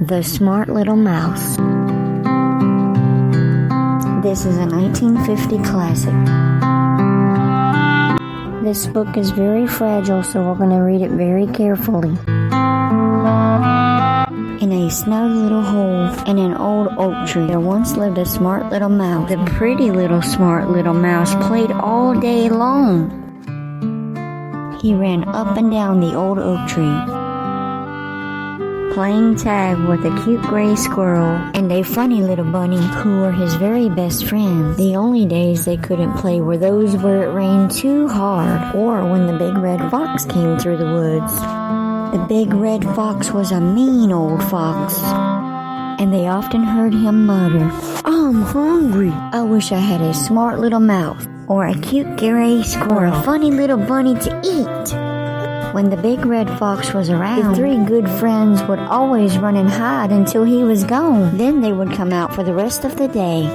The Smart Little Mouse. This is a 1950 classic. This book is very fragile, so we're going to read it very carefully. In a snug little hole in an old oak tree, there once lived a smart little mouse. The pretty little smart little mouse played all day long. He ran up and down the old oak tree, playing tag with a cute gray squirrel and a funny little bunny who were his very best friends. The only days they couldn't play were those where it rained too hard, or when the big red fox came through the woods. The big red fox was a mean old fox, and they often heard him mutter, "I'm hungry. I wish I had a smart little mouse, or a cute gray squirrel, or a funny little bunny to eat." When the big red fox was around, the three good friends would always run and hide until he was gone. Then they would come out for the rest of the day.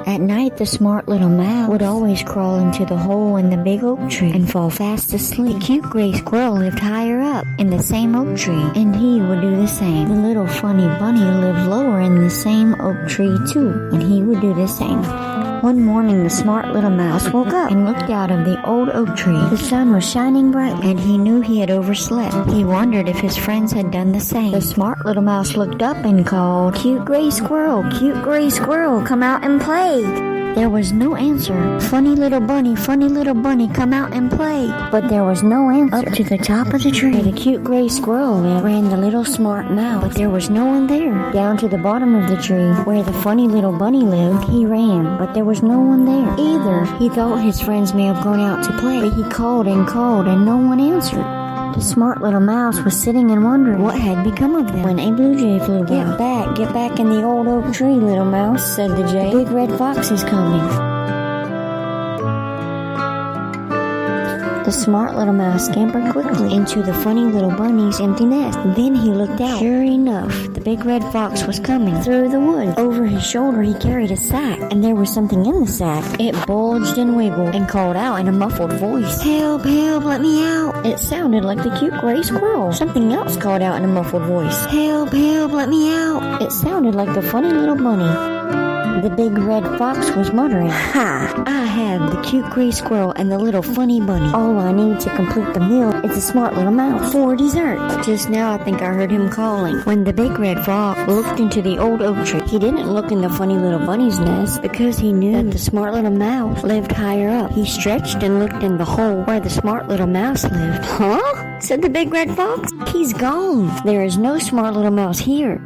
At night, the smart little mouse would always crawl into the hole in the big oak tree and fall fast asleep. The cute gray squirrel lived higher up in the same oak tree, and he would do the same. The little funny bunny lived lower in the same oak tree too, and he would do the same. One morning, the smart little mouse woke up and looked out of the old oak tree. The sun was shining brightly, and he knew he had overslept. He wondered if his friends had done the same. The smart little mouse looked up and called, cute gray squirrel, come out and play." There was no answer. Funny little bunny, come out and play." But there was no answer. Up to the top of the tree, where the cute gray squirrel lived, ran the little smart mouse. But there was no one there. Down to the bottom of the tree, where the funny little bunny lived, he ran. But there was no one there either. He thought his friends may have gone out to play, but he called and called, and no one answered. The smart little mouse was sitting and wondering what had become of them when a blue jay flew by. Get back in the old oak tree, little mouse," said the jay. "The big red fox is coming." The smart little mouse scampered quickly into the funny little bunny's empty nest. Then he looked out. Sure enough, the big red fox was coming through the woods. Over his shoulder he carried a sack, and there was something in the sack. It bulged and wiggled and called out in a muffled voice, "Help, help, let me out." It sounded like the cute gray squirrel. Something else called out in a muffled voice, "Help, help, let me out." It sounded like the funny little bunny. The big red fox was muttering, "Ha! I have the cute gray squirrel and the little funny bunny. All I need to complete the meal is a smart little mouse for dessert." Just now I think I heard him calling. When the big red fox looked into the old oak tree, he didn't look in the funny little bunny's nest because he knew that the smart little mouse lived higher up. He stretched and looked in the hole where the smart little mouse lived. "Huh?" said the big red fox. "He's gone. There is no smart little mouse here."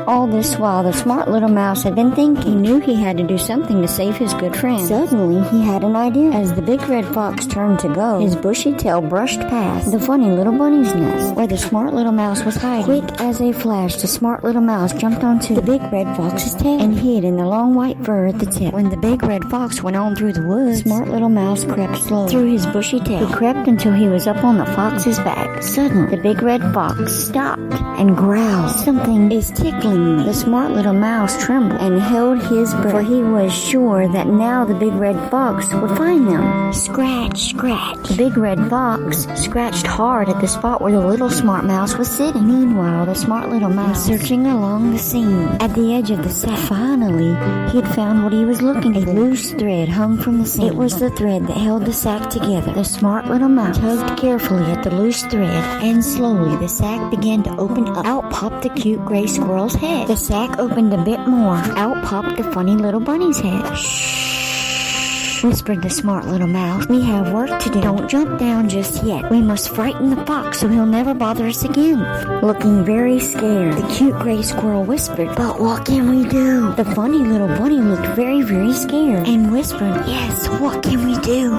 All this while, the smart little mouse had been thinking. He knew he had to do something to save his good friend. Suddenly, he had an idea. As the big red fox turned to go, his bushy tail brushed past the funny little bunny's nest, where the smart little mouse was hiding. Quick as a flash, the smart little mouse jumped onto the big red fox's tail and hid in the long white fur at the tip. When the big red fox went on through the woods, the smart little mouse crept slowly through his bushy tail. He crept until he was up on the fox's back. Suddenly, the big red fox stopped and growled, "Something is tickling me." The smart little mouse trembled and held his breath, for he was sure that now the big red fox would find them. Scratch, scratch. The big red fox scratched hard at the spot where the little smart mouse was sitting. Meanwhile, the smart little mouse searching along the seam at the edge of the sack. Finally, he had found what he was looking for. A loose thread hung from the seam. It was the thread that held the sack together. The smart little mouse tugged carefully at the loose thread, and slowly the sack began to open up. Out popped the cute gray squirrel's head. The sack opened a bit more. Out popped the funny little bunny's head. "Shh," whispered the smart little mouse. "We have work to do. Don't jump down just yet. We must frighten the fox so he'll never bother us again." Looking very scared, the cute gray squirrel whispered, "But what can we do?" The funny little bunny looked very, very scared and whispered, "Yes, what can we do?"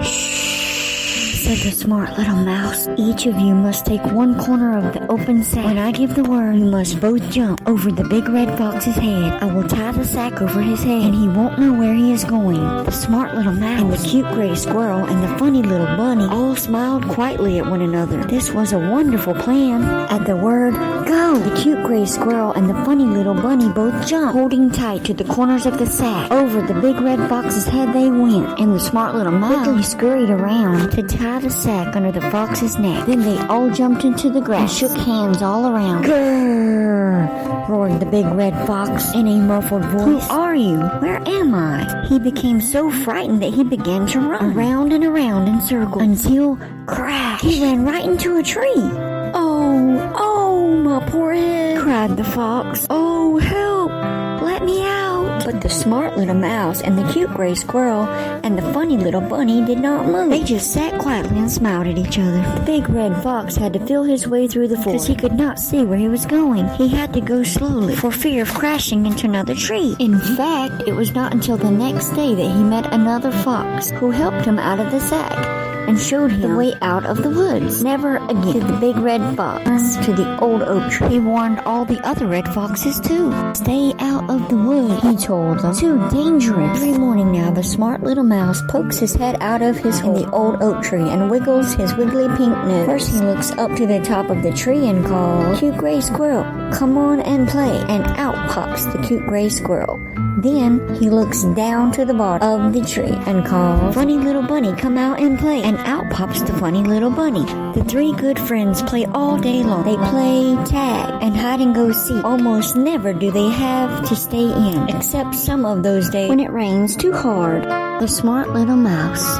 "Shh," said the smart little mouse. "Each of you must take one corner of the open sack. When I give the word, you must both jump over the big red fox's head. I will tie the sack over his head, and he won't know where he is going." The smart little mouse and the cute gray squirrel and the funny little bunny all smiled quietly at one another. This was a wonderful plan. At the word, "Go!" the cute gray squirrel and the funny little bunny both jumped, holding tight to the corners of the sack. Over the big red fox's head they went, and the smart little mouse quickly scurried around to tie tie the sack under the fox's neck. Then they all jumped into the grass and shook hands all around. Grrr! Roared the big red fox in a muffled voice. Who are you? Where am I? He became so frightened that he began to run around and around in circles until, crash, he ran right into a tree. Oh, my poor head, cried the fox. Oh, help! Let me out! But the smart little mouse and the cute gray squirrel and the funny little bunny did not move. They just sat quietly and smiled at each other. The big red fox had to feel his way through the forest because he could not see where he was going. He had to go slowly for fear of crashing into another tree. In fact, it was not until the next day that he met another fox who helped him out of the sack and showed him the way out of the woods. Never again did the big red fox to the old oak tree. He warned all the other red foxes too. Stay out of the woods, he told them. Too dangerous. Every morning now, the smart little mouse pokes his head out of his hole in the old oak tree and wiggles his wiggly pink nose. First he looks up to the top of the tree and calls, "Cute gray squirrel, come on and play." And out pops the cute gray squirrel. Then he looks down to the bottom of the tree and calls, "Funny little bunny, come out and play." And out pops the funny little bunny. The three good friends play all day long. They play tag and hide and go seek. Almost never do they have to stay in, except some of those days when it rains too hard. The smart little mouse